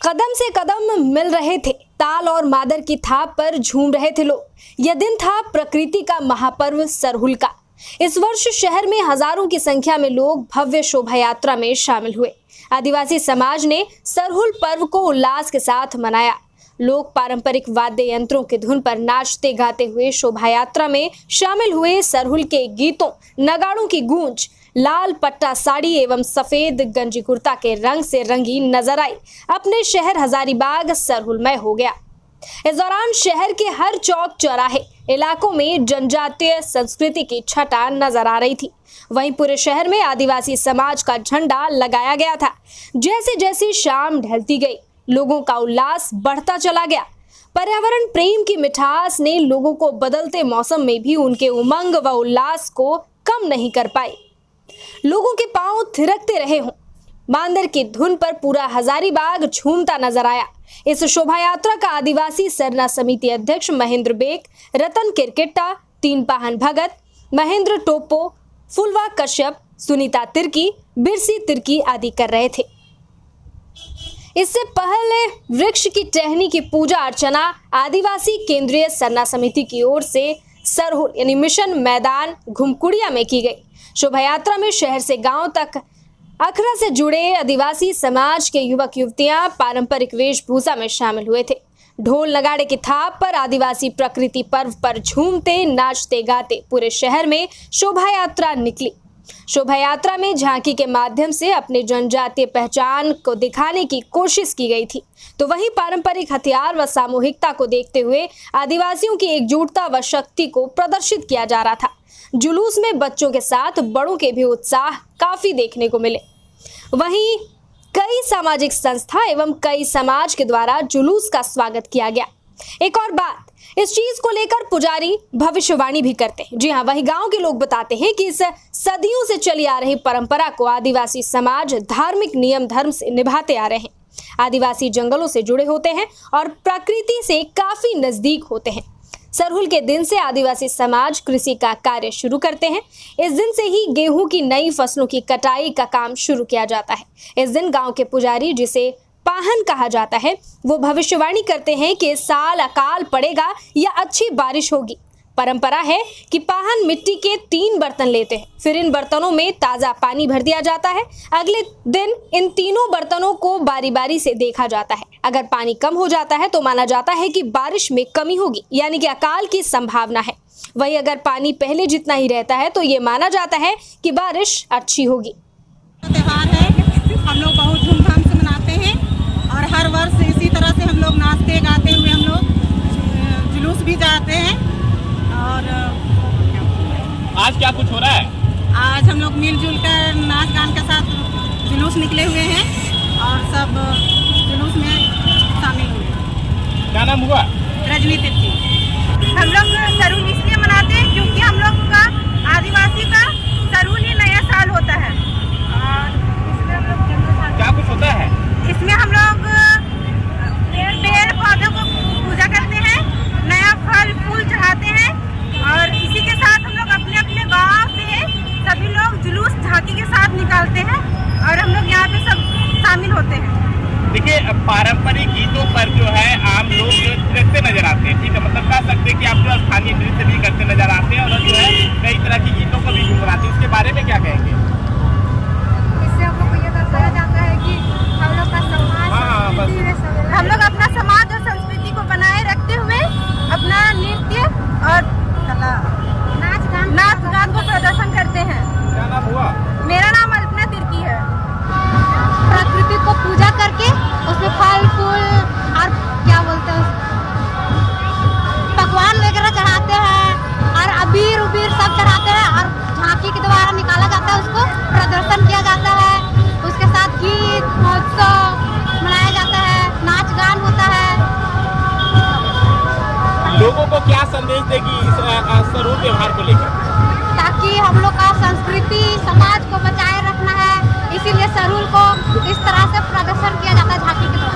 कदम से कदम मिल रहे थे, ताल और मादर की थाप पर झूम रहे थे लोग। यह दिन था प्रकृति का महापर्व सरहुल का। इस वर्ष शहर में हजारों की संख्या में लोग भव्य शोभा यात्रा में शामिल हुए। आदिवासी समाज ने सरहुल पर्व को उल्लास के साथ मनाया। लोग पारंपरिक वाद्य यंत्रों की धुन पर नाचते गाते हुए शोभा यात्रा में शामिल हुए। सरहुल के गीतों, नगाड़ों की गूंज, लाल पट्टा साड़ी एवं सफेद गंजी कुर्ता के रंग से रंगी नजर आई। अपने शहर हजारीबाग सरहुलमय हो गया। इस दौरान शहर के हर चौक चौराहे इलाकों में जनजातीय संस्कृति की छटा नजर आ रही थी। वहीं पूरे शहर में आदिवासी समाज का झंडा लगाया गया था। जैसे जैसे शाम ढलती गई, लोगों का उल्लास बढ़ता चला गया। पर्यावरण प्रेम की मिठास ने लोगों को बदलते मौसम में भी उनके उमंग व उल्लास को कम नहीं कर पाई। लोगों के पांव थिरकते रहे हों, मांदर की धुन पर पूरा हजारीबाग झूमता नजर आया। इस शोभा यात्रा का आदिवासी सरना समिति अध्यक्ष महेंद्र बेग, रतन किरकिट्टा, तीन पाहन भगत, महेंद्र टोपो, फुलवा कश्यप, सुनीता तिर्की, बिरसी तिर्की आदि कर रहे थे। इससे पहले वृक्ष की टहनी की पूजा अर्चना आदिवासी केंद्रीय सरना समिति की ओर से सरहुल यानी मिशन मैदान घुमकुड़िया में की गई। शोभा यात्रा में शहर से गांव तक अखरा से जुड़े आदिवासी समाज के युवक युवतियां पारंपरिक वेशभूषा में शामिल हुए थे। ढोल नगाड़े की थाप पर आदिवासी प्रकृति पर्व पर झूमते नाचते गाते पूरे शहर में शोभा यात्रा निकली। शोभा यात्रा में झांकी के माध्यम से अपने जनजातीय पहचान को दिखाने की कोशिश की गई थी, तो वहीं पारंपरिक हथियार व सामूहिकता को देखते हुए आदिवासियों की एकजुटता व शक्ति को प्रदर्शित किया जा रहा था। जुलूस में बच्चों के साथ बड़ों के भी उत्साह काफी देखने को मिले। वहीं कई सामाजिक संस्था एवं कई समाज के द्वारा जुलूस का स्वागत किया गया। एक और बात, इस चीज को लेकर पुजारी भविष्यवाणी भी करते हैं। जी हाँ, वही गांव के लोग बताते हैं कि इस सदियों से चली आ रही परंपरा को आदिवासी समाज धार्मिक नियम धर्म से निभाते आ रहे हैं। आदिवासी जंगलों से जुड़े होते हैं और प्रकृति से काफी नजदीक होते हैं। सरहुल के दिन से आदिवासी समाज कृषि का कार्य शुरू करते हैं। इस दिन से ही गेहूं की नई फसलों की कटाई का काम शुरू किया जाता है। इस दिन गांव के पुजारी, जिसे पाहन कहा जाता है, वो भविष्यवाणी करते हैं कि इस साल अकाल पड़ेगा या अच्छी बारिश होगी। परंपरा है कि पाहन मिट्टी के 3 बर्तन लेते हैं, फिर इन बर्तनों में ताज़ा पानी भर दिया जाता है। अगले दिन इन तीनों बर्तनों को बारी बारी से देखा जाता है। अगर पानी कम हो जाता है तो माना जाता है कि बारिश में कमी होगी, यानी कि अकाल की संभावना है। वहीं अगर पानी पहले जितना ही रहता है तो ये माना जाता है कि बारिश अच्छी होगी। त्योहार है, हम लोग बहुत धूमधाम से मनाते हैं और हर वर्ष इसी तरह से हम लोग नाचते गाते हुए हम लोग जुलूस भी जाते हैं। और आज क्या कुछ हो रहा है? आज हम लोग मिलजुल कर नाच गान के साथ जुलूस निकले हुए हैं और सब जुलूस में शामिल हुए। क्या नाम हुआ? रजनी तिर्की। हम लोग सरहुल इसलिए मनाते हैं क्योंकि हम लोग का आदिवासी का सरहुल ही नया साल होता है और इसमें हम लोग क्या कुछ होता है? इसमें हम लोग पेड़ पौधों को पूजा करते हैं, नया फल फूल चढ़ाते हैं और इसी के साथ हम लोग अपने अपने गांव से सभी लोग जुलूस झांकी के साथ निकालते हैं और हम लोग यहाँ पे सब शामिल होते हैं। देखिए, पारंपरिक गीतों पर जो है आम लोग नृत्य नजर आते हैं, ठीक है, मतलब कह सकते हैं कि आप जो स्थानीय नृत्य भी करते नजर आते हैं और जो है कई तरह की गीतों को भी गुनगुनाते हैं। उसके बारे में क्या कहेंगे? इससे हम लोग को ये दर्शाया जाता है कि हम लोग का समाज, हम लोग अपना समाज और संस्कृति को बनाए रखते हुए अपना नृत्य और नाच गान को प्रदर्शन करते हैं। क्या नाम हुआ? मेरा नाम अल्पना तिर्की है। प्रकृति को पूजा करके उसमें फल फूल और क्या बोलते हैं पकवान वगैरह चढ़ाते हैं और अबीर उबीर सब चढ़ाते हैं और झांकी के द्वारा निकाला जाता है, उसको प्रदर्शन किया जाता है। उसके साथ गीत महोत्सव मनाया जाता है, नाच गान होता है। लोगों को क्या संदेश देगी इस सरहुल त्योहार को लेकर? ताकि हम लोग का संस्कृति समाज को बचाए रखना है, इसीलिए सरहुल को इस तरह से प्रदर्शन किया जाता है झांकी के द्वारा।